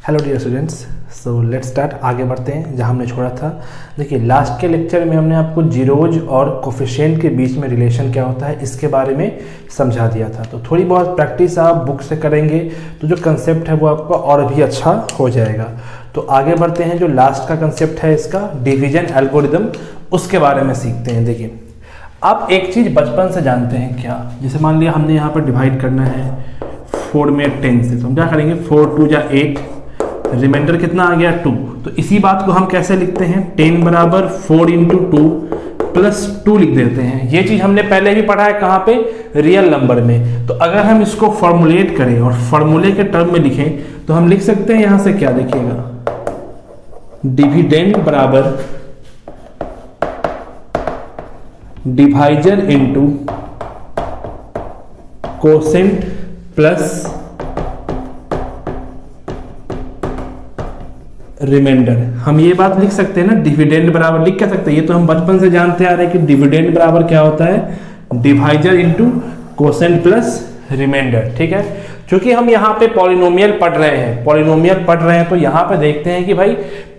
Hello dear students, so let's start. आगे बढ़ते हैं जहां हमने छोड़ा था। देखिए लास्ट के लेक्चर में हमने आपको जीरोज और कोफिशिएंट के बीच में रिलेशन क्या होता है इसके बारे में समझा दिया था। तो थोड़ी बहुत प्रैक्टिस आप बुक से करेंगे तो जो कंसेप्ट है वो आपका और भी अच्छा हो जाएगा। तो आगे बढ़ते हैं। जो लास्ट का कंसेप्ट है इसका डिवीजन एल्गोरिदम, उसके बारे में सीखते हैं। देखिए आप एक चीज़ बचपन से जानते हैं क्या, जैसे मान लिया हमने यहाँ पर डिवाइड करना है 4 में 10 से, तो हम क्या करेंगे 4 2 जा 8, रिमाइंडर कितना आ गया 2। तो इसी बात को हम कैसे लिखते हैं 10 बराबर 4 इंटू 2 प्लस 2 लिख देते हैं। ये चीज हमने पहले भी पढ़ा है कहाँ पे, रियल नंबर में। तो अगर हम इसको फॉर्मुलेट करें और फॉर्मूले के टर्म में लिखें तो हम लिख सकते हैं यहां से क्या, देखिएगा डिविडेंड बराबर divisor into quotient plus remainder. हम ये बात लिख सकते हैं ना, डिविडेंड बराबर लिख क्या सकते हैं, ये तो हम बचपन से जानते आ रहे हैं कि डिविडेंड बराबर क्या होता है, divisor into quotient plus remainder. ठीक है, क्योंकि हम यहाँ पे पॉलिनोमियल पढ़ रहे हैं तो यहाँ पे देखते हैं कि भाई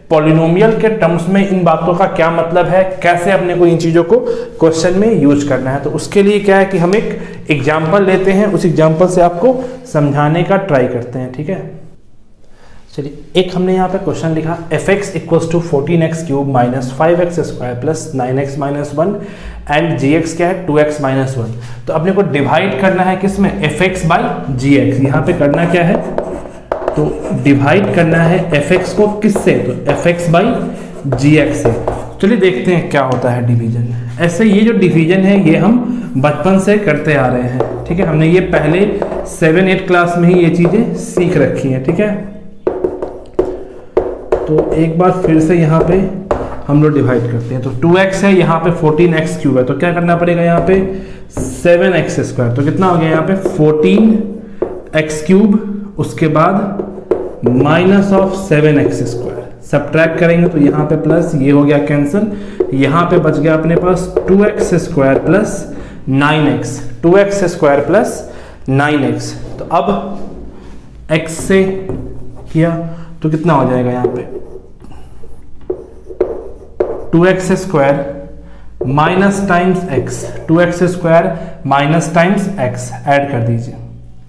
पॉलिनोमियल के टर्म्स में इन बातों का क्या मतलब है, कैसे अपने को इन चीजों को क्वेश्चन में यूज करना है। तो उसके लिए क्या है कि हम एक एग्जाम्पल लेते हैं, उस एग्जाम्पल से आपको समझाने का ट्राई करते हैं। ठीक है, चलिए एक हमने यहाँ पे क्वेश्चन लिखा fx equals to 14x cube minus 5x square plus 9x minus 1 and gx क्या है 2x माइनस 1। तो अपने को डिवाइड करना है किसमें, fx बाई gx। यहाँ पे करना क्या है, तो डिवाइड करना है fx को किससे, तो fx बाई gx से। चलिए देखते हैं क्या होता है डिवीजन। ऐसे ये जो डिवीजन है ये हम बचपन से करते आ रहे हैं। ठीक है, हमने ये पहले 7-8 क्लास में ही ये चीजें सीख रखी हैं। ठीक है, तो एक बार फिर से यहाँ पे हम लोग डिवाइड करते हैं। तो 2x है, यहाँ पे 14x क्यूब है, तो क्या करना पड़ेगा यहाँ पे 7x स्क्वायर। तो कितना हो गया यहाँ पे 14x क्यूब, उसके बाद minus of 7x square, subtract करेंगे तो यहाँ पे प्लस, ये हो गया कैंसिल, यहाँ पे बच गया अपने पास 2x square plus 9x, 2x square plus 9x। तो अब x से किया तो कितना हो जाएगा यहाँ पे 2x square minus times x, 2x square minus times x add कर दीजिए,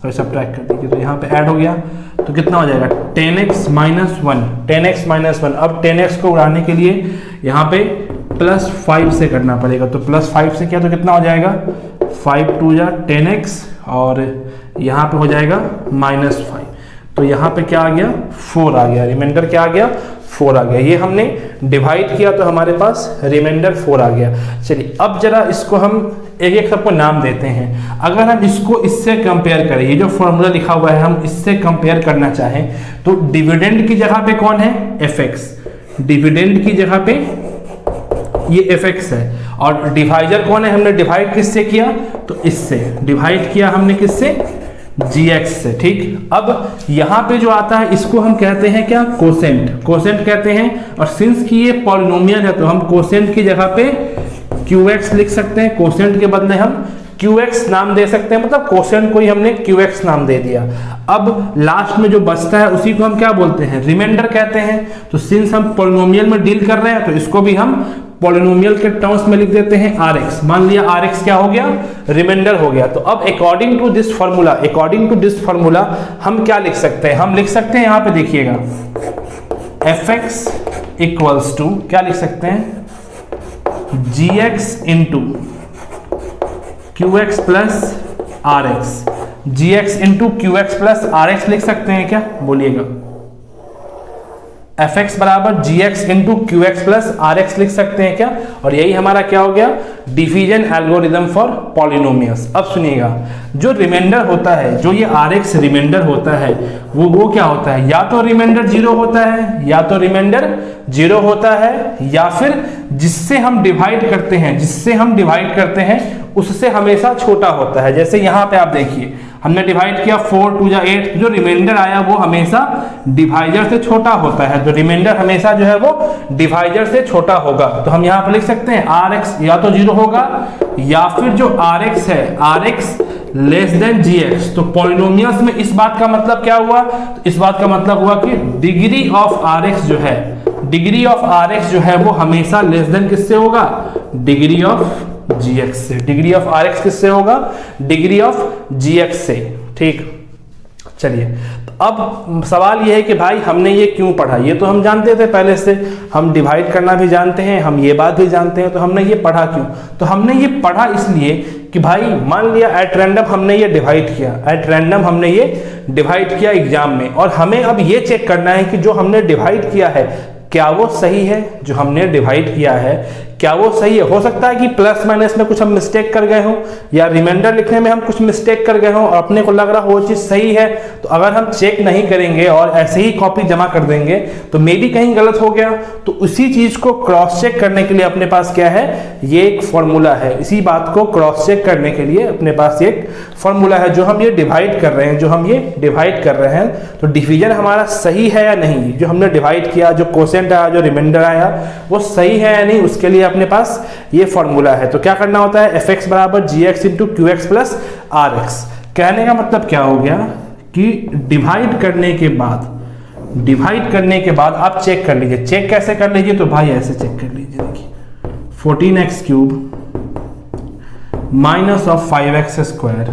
सॉरी सब्ट्रैक्ट कर दीजिए। तो यहाँ पे ऐड हो गया तो कितना हो जाएगा 10x माइनस 1, 10x माइनस 1। अब 10x को उड़ाने के लिए यहाँ पे प्लस 5 से करना पड़ेगा। तो प्लस 5 से किया तो कितना हो जाएगा 5 2 जा 10x और यहाँ पे हो जाएगा माइनस 5। तो यहाँ पे क्या आ गया 4 आ गया, रिमाइंडर क्या आ गया 4 आ गया। ये हमने डिवाइड किया तो हमारे पास रिमाइंडर 4 आ गया। चलिए अब जरा इसको हम एक एक सबको नाम देते हैं। अगर हम इसको इससे कंपेयर करें, ये जो फॉर्मूला लिखा हुआ है हम इससे कंपेयर करना चाहें तो डिविडेंड की जगह पे कौन है fx, डिविडेंड की जगह पे ये fx है, और डिवाइजर कौन है, हमने डिवाइड किससे किया, तो इससे डिवाइड किया हमने किससे, gx से। ठीक, अब यहाँ पे जो आता है इसको हम कहते हैं क्या, कोसेंट, कोसेंट कहते हैं। और सिंस कि ये पॉलिनोमियल है तो हम कोसेंट की जगह पे qx लिख सकते हैं, कोसेंट के बदले हम qx नाम दे सकते हैं, मतलब कोसेंट को ही हमने qx नाम दे दिया। अब लास्ट में जो बचता है उसी को हम क्या बोलते हैं, रिमाइंडर कहते हैं। तो सिंस हम पॉलिनोमियल में डील कर रहे हैं तो इसको भी हम पॉलिनोमियल के टर्म्स में लिख देते हैं rx। मान लिया rx क्या हो गया, रिमाइंडर हो गया। तो अब अकॉर्डिंग टू दिस फार्मूला हम क्या लिख सकते हैं, हम लिख सकते हैं यहाँ पे देखिएगा fx इक्वल्स टू क्या लिख सकते हैं, gx into qx plus rx, gx into qx plus rx लिख सकते हैं क्या, बोलिएगा fx बराबर gx into qx plus rx लिख सकते हैं क्या। और यही हमारा क्या हो गया, डिवीजन एल्गोरिदम फॉर पॉलिनोमियल्स। अब सुनिएगा, जो रिमाइंडर होता है, जो ये rx रिमाइंडर होता है वो क्या होता है, या तो रिमाइंडर 0 होता है, या तो रिमाइंडर 0 होता है, या फिर जिससे हम डिवाइड करते हैं उससे हमेशा छोटा होता है। जैसे यहाँ पे आप देखिए हमने डिवाइड किया 4 2 जा 8, जो रिमाइंडर आया वो हमेशा डिवाइजर से छोटा होता है। तो रिमाइंडर हमेशा जो है वो डिवाइजर से छोटा होगा। तो हम यहाँ पर लिख सकते हैं rx या तो 0 होगा, या फिर जो rx है, rx लेस देन gx। तो पॉलिनोमियल्स में इस बात का मतलब क्या हुआ? तो इस बात का मतलब हुआ कि डिग्री ऑफ rx जो है, डिग्री ऑफ rx जो है वो हमेशा लेस देन किससे होगा? डिग्री ऑफ gx से। डिग्री ऑफ rx किससे होगा? डिग्री ऑफ gx से। ठीक, चलिए तो अब सवाल ये है कि भाई हमने ये क्यों पढ़ा? ये तो हम जानते थे पहले से, हम डिवाइड करना भी जानते हैं, हम ये बात भी जानते हैं, तो हमने ये पढ़ा क्यों? तो हमने ये पढ़ा इसलिए कि भाई मान लिया एट रैंडम हमने ये डिवाइड किया, एट रैंडम हमने ये डिवाइड किया एग्जाम में, और हमें अब ये चेक करना है कि जो हमने डिवाइड किया है क्या वो सही है? जो हमने डिवाइड किया है क्या वो सही है? हो सकता है कि प्लस माइनस में कुछ हम मिस्टेक कर गए हों, या रिमाइंडर लिखने में हम कुछ मिस्टेक कर गए हों और अपने को लग रहा हो वो चीज़ सही है, तो अगर हम चेक नहीं करेंगे और ऐसे ही कॉपी जमा कर देंगे तो मे बी कहीं गलत हो गया। तो उसी चीज़ को क्रॉस चेक करने के लिए अपने पास क्या है? ये एक फॉर्मूला है। इसी बात को क्रॉस चेक करने के लिए अपने पास एक फॉर्मूला है। जो हम ये डिवाइड कर रहे हैं, जो हम ये डिवाइड कर रहे हैं, तो डिवीजन हमारा सही है या नहीं? जो हमने डिवाइड किया, जो क्वोशिएंट आया, जो रिमाइंडर आया, वो सही है या नहीं, उसके लिए अपने पास ये फॉर्मूला है। तो क्या करना होता है? fx बराबर gx into qx plus rx। कहने का मतलब क्या हो गया कि डिवाइड करने के बाद आप चेक कर लीजिए। चेक कैसे कर लीजिए? तो भाई ऐसे चेक कर लीजिए, देखिए 14x cube minus of 5x square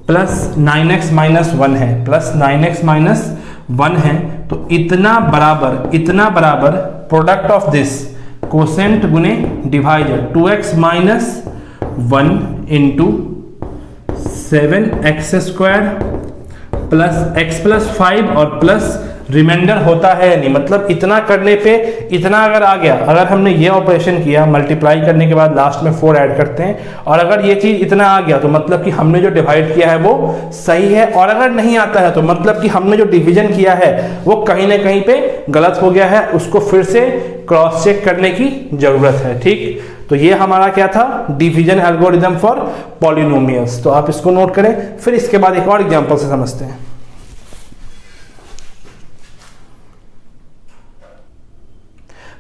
plus 9x minus 1 है, प्लस 9x माइनस 1 है, तो इतना बराबर प्रोडक्ट ऑफ दिस कोसेंट गुने divisor 2x minus 1 into 7x square plus x plus 5 और प्लस रिमाइंडर होता है या नहीं। मतलब इतना करने पे इतना अगर आ गया, अगर हमने ये ऑपरेशन किया, मल्टीप्लाई करने के बाद लास्ट में 4 ऐड करते हैं, और अगर ये चीज इतना आ गया तो मतलब कि हमने जो डिवाइड किया है वो सही है, और अगर नहीं आता है तो मतलब कि हमने जो डिवीजन किया है वो कहीं ना कहीं पे गलत हो गया है, उसको फिर से क्रॉस चेक करने की जरूरत है। ठीक, तो ये हमारा क्या था? Division algorithm for polynomials. तो आप इसको नोट करें, फिर इसके बाद एक और एग्जांपल से समझते हैं।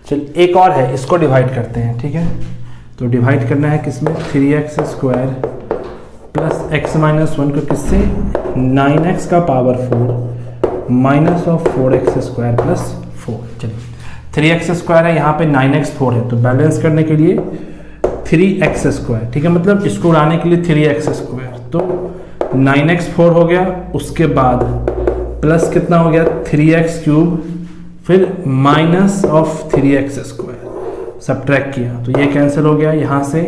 चल एक और है, इसको डिवाइड करते हैं। ठीक है, तो डिवाइड करना है किसमें? 3x square plus x minus 1 को किससे? 9x का power 4 minus of 4x square plus 4। चलिए 3x स्क्वायर है, यहाँ पे 9x 4 है, तो बैलेंस करने के लिए 3x स्क्वायर। ठीक है, मतलब इसको उड़ाने के लिए 3x स्क्वायर, तो 9x 4 हो गया, उसके बाद प्लस कितना हो गया? 3x क्यूब, फिर minus of 3x square, subtract किया तो ये कैंसिल हो गया, यहाँ से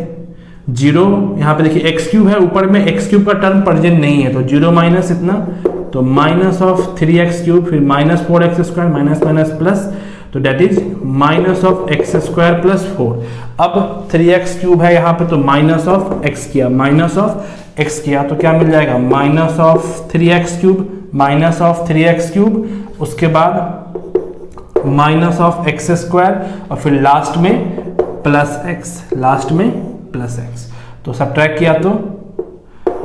0, यहाँ पे देखिए x क्यूब है, ऊपर में x क्यूब का टर्म प्रेजेंट नहीं है, तो 0 माइनस इतना, तो माइनस ऑफ 3x क्यूब, फिर minus 4x square, minus minus plus, तो that is minus of x square plus 4। अब 3x क्यूब है यहाँ पे, तो माइनस ऑफ x किया, माइनस ऑफ x किया, तो क्या मिल जाएगा? Minus of 3x cube, minus of 3x cube, उसके बाद माइनस ऑफ एक्स स्क्वायर, और फिर लास्ट में प्लस एक्स, लास्ट में प्लस एक्स। तो सब्ट्रैक्ट किया तो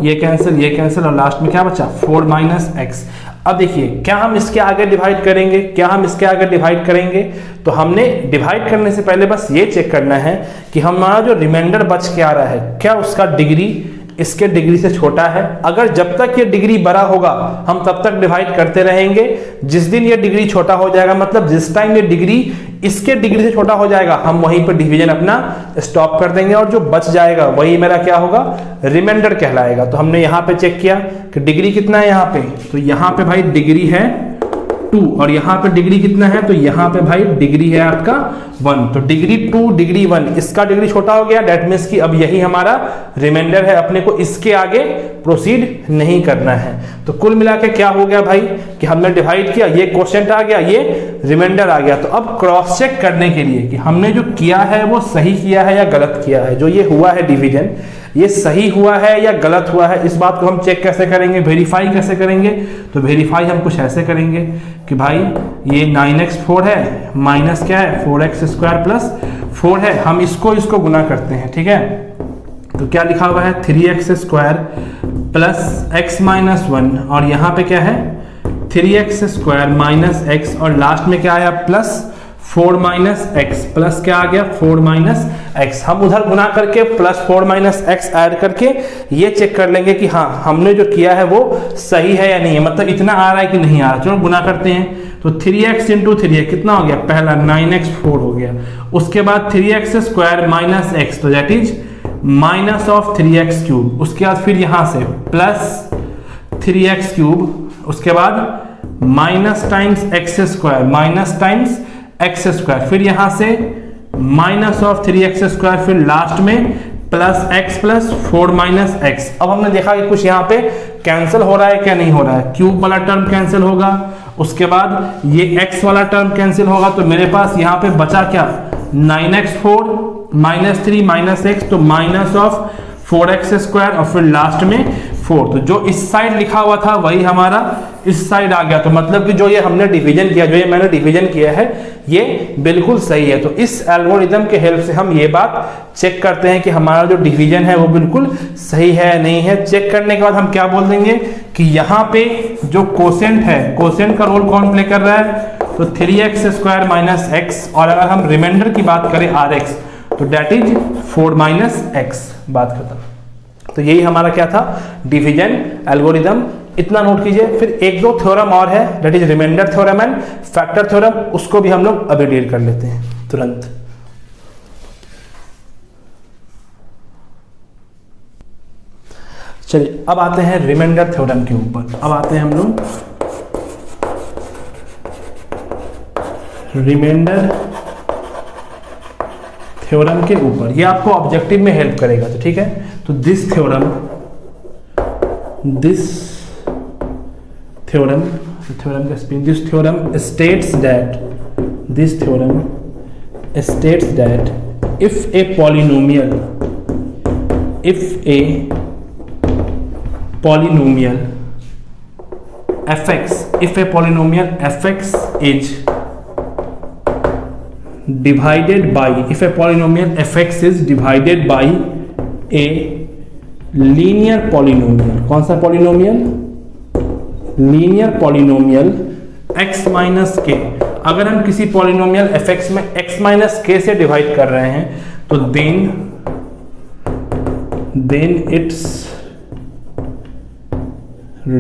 ये कैंसिल, और लास्ट में क्या बचा? 4 माइनस एक्स। अब देखिए क्या हम इसके आगे डिवाइड करेंगे? तो हमने डिवाइड करने से पहले बस ये चेक करना है कि हमारा जो रिमाइंडर बच के आ रहा है क्या उसका डिग्री इसके डिग्री से छोटा है। अगर जब तक ये डिग्री बड़ा होगा हम तब तक डिवाइड करते रहेंगे, जिस दिन ये डिग्री छोटा हो जाएगा, मतलब जिस टाइम ये डिग्री इसके डिग्री से छोटा हो जाएगा, हम वहीं पर डिवीजन अपना स्टॉप कर देंगे, और जो बच जाएगा वही मेरा क्या होगा? रिमाइंडर कहलाएगा। तो हमने यहाँ पे चेक किया कि डिग्री कितना है यहाँ पे, तो यहाँ पे भाई डिग्री है 2, और यहाँ पे डिग्री कितना है? तो यहाँ पे भाई डिग्री है आपका 1, तो डिग्री 2 डिग्री 1, इसका डिग्री छोटा हो गया, डेट मीन्स कि अब यही हमारा रिमाइंडर है, अपने को इसके आगे प्रोसीड नहीं करना है। तो कुल मिला के क्या हो गया भाई कि हमने डिवाइड किया, ये क्वोशिएंट आ गया, ये रिमाइंडर आ गया। तो अब क्रॉस चेक करने के लिए कि हमने जो किया है वो सही किया है या गलत किया है, जो ये हुआ है डिवीजन, ये सही हुआ है या गलत हुआ है, इस बात को हम चेक कैसे करेंगे? वेरीफाई कैसे करेंगे? तो वेरीफाई हम कुछ ऐसे करेंगे कि भाई ये 9x 4 है, माइनस क्या है? 4x स्क्वायर प्लस 4 है, हम इसको गुना करते हैं। ठीक है, तो क्या लिखा हुआ है? 3x square plus x minus 1, और यहाँ पे क्या है? 3x स्क्वायर माइनस x, और लास्ट में क्या आया? प्लस 4 माइनस एक्स प्लस क्या आ गया 4 माइनस एक्स। हम उधर गुना करके प्लस 4 माइनस एक्स ऐड करके ये चेक कर लेंगे कि हाँ हमने जो किया है वो सही है या नहीं है, मतलब इतना आ रहा है कि नहीं आ रहा। चलो गुना करते हैं, तो 3x इंटू 3 कितना हो गया, पहला 9x 4 हो गया, उसके बाद 3x स्क्वायर माइनस एक्स, तो that is minus of 3x cube, उसके बाद फिर यहां से प्लस 3x क्यूब, उसके बाद minus times x square minus times x square, फिर यहां से माइनस ऑफ 3x स्क्वायर, फिर लास्ट में plus x plus 4 minus x. अब हमने देखा कि कुछ यहाँ पे कैंसिल हो रहा है क्या नहीं हो रहा है, क्यूब वाला टर्म कैंसिल होगा, उसके बाद ये x वाला टर्म कैंसिल होगा, तो मेरे पास यहाँ पे बचा क्या 9x 4 माइनस 3 माइनस एक्स, तो माइनस ऑफ 4x स्क्वायर और फिर लास्ट में 4। तो जो इस साइड लिखा हुआ था वही हमारा इस साइड आ गया, तो मतलब कि जो ये हमने डिवीजन किया, जो ये मैंने डिवीजन किया है ये बिल्कुल सही है। तो इस एल्गोरिथम के हेल्प से हम ये बात चेक करते हैं कि हमारा जो डिवीजन है वो बिल्कुल सही है नहीं है। चेक करने के बाद हम क्या बोल देंगे कि यहाँ पे जो कोसेंट है, कोसेंट का रोल कौन प्ले कर रहा है, तो 3x स्क्वायर माइनस एक्स, और अगर हम रिमाइंडर की बात करें rx, तो डेट इज 4 माइनस एक्स, बात खत्म। तो यही हमारा क्या था डिवीजन एल्गोरिदम, इतना नोट कीजिए। फिर एक दो थ्योरम और है, that is remainder theorem and factor theorem, उसको भी हम लोग अभी डील कर लेते हैं तुरंत। चलिए अब आते हैं रिमाइंडर थ्योरम के ऊपर। अब आते हैं हम लोग रिमाइंडर थ्योरम के ऊपर, ये आपको ऑब्जेक्टिव में हेल्प करेगा, तो ठीक है। तो दिस थ्योरम का spelling, this theorem states that if a polynomial fx is divided by, if a polynomial fx is divided by a linear polynomial, कौन सा polynomial, linear polynomial x minus के। अगर हम किसी पॉलिनोमियल fx में x minus के से divide कर रहे हैं, तो then its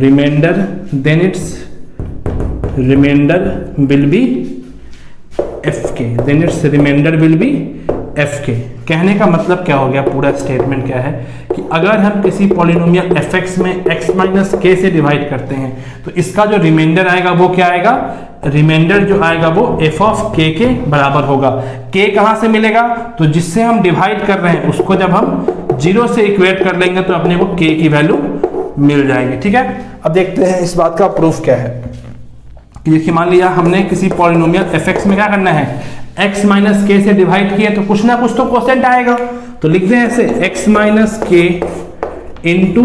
remainder will be fk। कहने का मतलब क्या हो गया, पूरा स्टेटमेंट क्या है कि अगर हम किसी पॉलिनोमियल fx में x माइनस के से डिवाइड करते हैं, तो इसका जो रिमाइंडर आएगा वो क्या आएगा, रिमाइंडर जो आएगा वो f ऑफ k के बराबर होगा। k कहां से मिलेगा, तो जिससे हम डिवाइड कर रहे हैं उसको जब हम 0 से इक्वेट कर लेंगे तो अपने को k की वैल्यू मिल जाएगी, ठीक है। अब देखते हैं इस बात का प्रूफ क्या है कि देखिए मान लिया हमने किसी पॉलिनोमियल fx में क्या करना है, x माइनस के से डिवाइड किया, तो कुछ ना कुछ तो कोसेंट आएगा, तो लिख दें ऐसे x माइनस के इंटू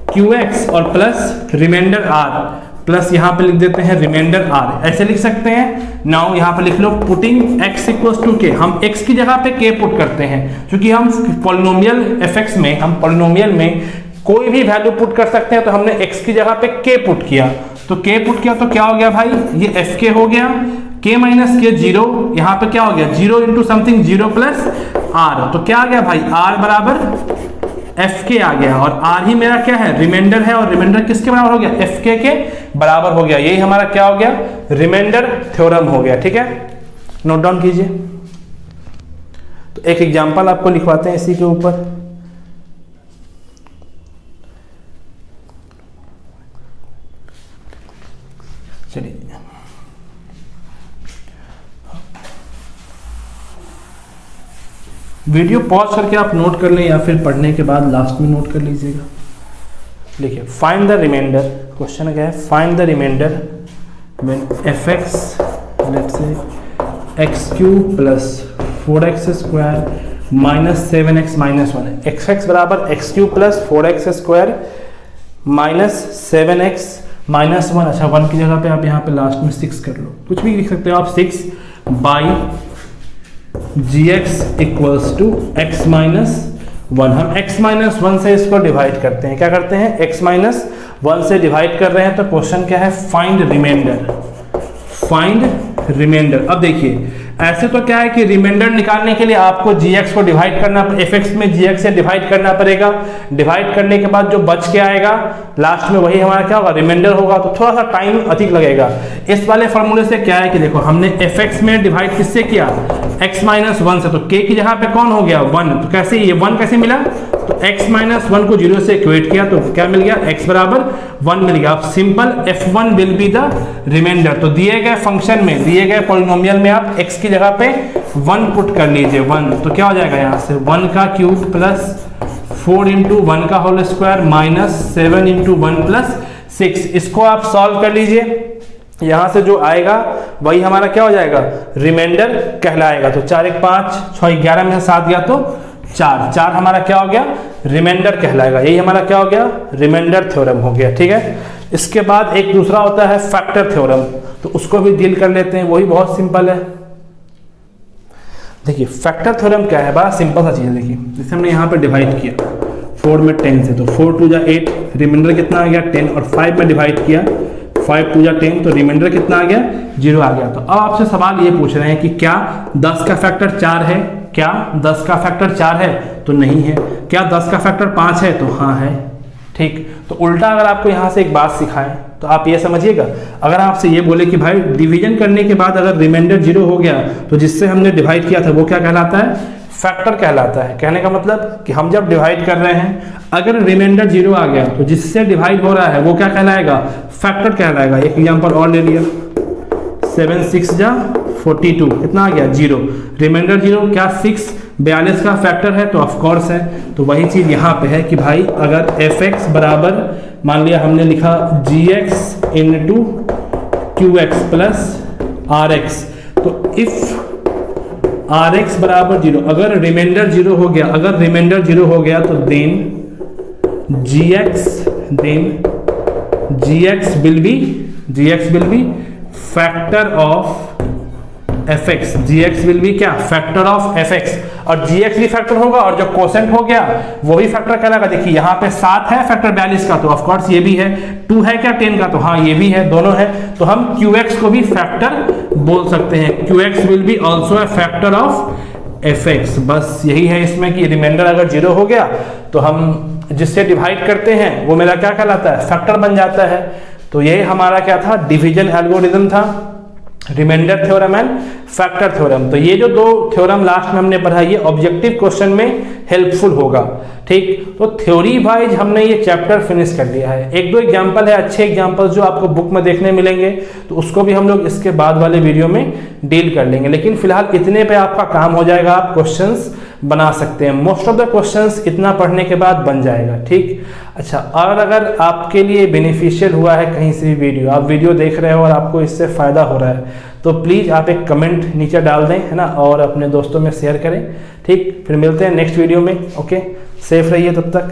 QX और प्लस रिमाइंडर r, प्लस यहाँ पे लिख देते हैं रिमाइंडर r, ऐसे लिख सकते हैं। नाउ यहाँ पे लिख लो putting x equals to k, हम x की जगह पे k पुट करते हैं, क्योंकि हम पॉलिनोमियल fx में, हम पॉलिनोमियल में कोई भी वैल्यू पुट कर सकते हैं, तो हमने x की जगह पे k पुट किया, तो k पुट किया तो क्या हो गया भाई, ये fk हो गया, k माइनस के 0, यहाँ पे क्या हो गया 0 इंटू समथिंग 0 प्लस r, तो क्या आ गया भाई r बराबर fk आ गया, और r ही मेरा क्या है रिमाइंडर है, और रिमाइंडर किसके बराबर हो गया, fk के बराबर हो गया। यही हमारा क्या हो गया, रिमाइंडर थ्योरम हो गया, ठीक है। नोट डाउन कीजिए। तो एक एग्जांपल आपको लिखवाते हैं इसी के ऊपर। चलिए वीडियो पॉज करके आप नोट कर लें, या फिर पढ़ने के बाद लास्ट में नोट कर लीजिएगा। देखिए फाइंड द रिमाइंडर, क्वेश्चन क्या है, find the remainder when fx let's say X cube plus 4x square minus 7x minus 1 x बराबर X cube plus 4x square minus 7x minus 1। अच्छा 1 की जगह पे आप यहाँ पे लास्ट में 6 कर लो, कुछ भी लिख सकते हो आप, 6 by gx equals to x minus 1। हम x माइनस 1 से इसको डिवाइड करते हैं, क्या करते हैं, x माइनस 1 से डिवाइड कर रहे हैं, तो क्वेश्चन क्या है, फाइंड रिमाइंडर रिमाइंडर। अब देखिए ऐसे तो क्या है कि रिमाइंडर निकालने के लिए आपको gx को डिवाइड करना, fx में gx से डिवाइड करना पड़ेगा। डिवाइड करने के बाद जो बच के आएगा लास्ट में वही हमारा क्या होगा, रिमाइंडर होगा, तो थोड़ा सा टाइम अधिक लगेगा। इस वाले फॉर्मूले से क्या है कि देखो हमने fx में डिवाइड किससे किया, x माइनस 1 से, तो k की जगह पे कौन हो गया 1, तो कैसे ये 1 कैसे मिला, तो x माइनस 1 को 0 से इक्वेट किया तो क्या मिल गया, x बराबर 1 मिल गया। अब simple f1 will be the remainder. तो दिए गए फंक्शन में, दिए गए पॉलिनोमियल में आप x की जगह पे 1 पुट कर लीजिए 1, तो क्या हो जाएगा यहाँ से 1 का क्यूब प्लस 4 इंटू 1 का whole square minus 7 into 1 plus 6। इसको आप सॉल्व कर लीजिए, यहां से जो आएगा वही हमारा क्या हो जाएगा, रिमाइंडर कहलाएगा। तो 4 1 5 6 11 में से 7 गया तो 4 हमारा क्या हो गया, रिमाइंडर कहलाएगा। यही हमारा क्या हो गया, रिमाइंडर थ्योरम हो गया। ठीक है, इसके बाद एक दूसरा होता है फैक्टर थ्योरम, तो उसको भी डील कर लेते हैं, वही बहुत सिंपल है। देखिए फैक्टर थ्योरम क्या है, बड़ा सिंपल सा चीज है। देखिए जैसे हमने यहाँ पे डिवाइड किया 4 में 10 से, तो 4 2 जा 8, रिमाइंडर कितना आ गया 10, और 5 में डिवाइड किया 5 2 जा 10, तो रिमाइंडर कितना आ गया 0 आ गया। तो अब आपसे सवाल ये पूछ रहे हैं कि क्या 10 का फैक्टर 4 है, क्या 10 का फैक्टर 4 है, तो नहीं है। क्या 10 का फैक्टर 5 है, तो हाँ है। ठीक, तो उल्टा अगर आपको यहाँ से एक बात सिखाएं तो आप ये समझिएगा, अगर आपसे ये बोले कि भाई डिवीजन करने के बाद अगर रिमाइंडर 0 हो गया तो जिससे हमने डिवाइड किया था वो क्या कहलाता है, फैक्टर कहलाता है। कहने का मतलब कि हम जब डिवाइड कर रहे हैं अगर रिमाइंडर 0 आ गया तो जिससे डिवाइड हो रहा है वो क्या कहलाएगा, फैक्टर कहलाएगा। एक एग्जांपल और ले लिया, 7 6 जा 42, कितना आ गया 0, रिमाइंडर 0, क्या 6 42 का फैक्टर है, तो ऑफ कोर्स है। तो वही चीज यहाँ पे है कि भाई अगर fx बराबर मान लिया हमने लिखा gx into qx plus rx, तो इफ rx बराबर 0, अगर रिमाइंडर 0 हो गया, अगर रिमाइंडर 0 हो गया तो then gx will be factor of fx, gx will be क्या, फैक्टर ऑफ fx, और gx भी फैक्टर होगा और जो कोसेंट हो गया वो भी फैक्टर कहलाएगा। देखिए यहाँ पे 7 है फैक्टर 42 का, तो ऑफ कोर्स ये भी है। 2 है क्या 10 का, तो हाँ ये भी है, दोनों है। तो हम qx को भी फैक्टर बोल सकते हैं, qx will be also a factor of fx। बस यही है इसमें कि रिमाइंडर अगर 0 हो गया तो हम जिससे डिवाइड करते हैं वो मेरा क्या कहलाता है, फैक्टर बन जाता है। तो ये हमारा क्या था, डिवीजन एल्गोरिथम था, remainder theorem and factor theorem. तो ये जो 2 थ्योरम लास्ट में हमने पढ़ा ये ऑब्जेक्टिव क्वेश्चन में हेल्पफुल होगा। ठीक, तो थ्योरी वाइज हमने ये चैप्टर फिनिश कर लिया है। 1-2 एग्जांपल है, अच्छे एग्जांपल्स जो आपको बुक में देखने मिलेंगे, तो उसको भी हम लोग इसके बाद वाले वीडियो में डील कर लेंगे। लेकिन फिलहाल इतने पे आपका काम हो जाएगा, आप क्वेश्चंस बना सकते हैं। मोस्ट ऑफ द क्वेश्चंस इतना पढ़ने के बाद बन जाएगा। ठीक, अच्छा, और अगर आपके लिए बेनिफिशियल हुआ है कहीं से भी वीडियो, आप वीडियो देख रहे हो और आपको इससे फ़ायदा हो रहा है, तो प्लीज़ आप एक कमेंट नीचे डाल दें, है ना, और अपने दोस्तों में शेयर करें। ठीक, फिर मिलते हैं नेक्स्ट वीडियो में। ओके, सेफ रहिए तब तक।